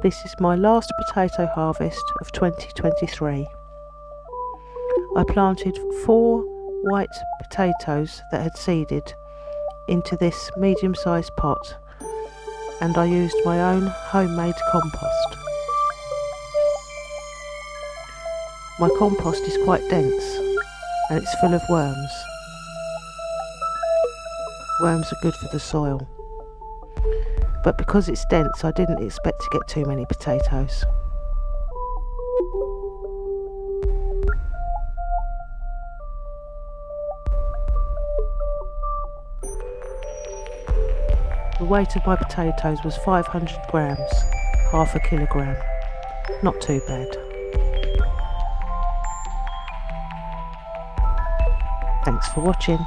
This is my last potato harvest of 2023. I planted 4 white potatoes that had seeded into this medium-sized pot, and I used my own homemade compost. My compost is quite dense and it's full of worms. Worms are good for the soil, but because it's dense I didn't expect to get too many potatoes. The weight of my potatoes was 500 grams, half a kilogram. Not too bad. Thanks for watching.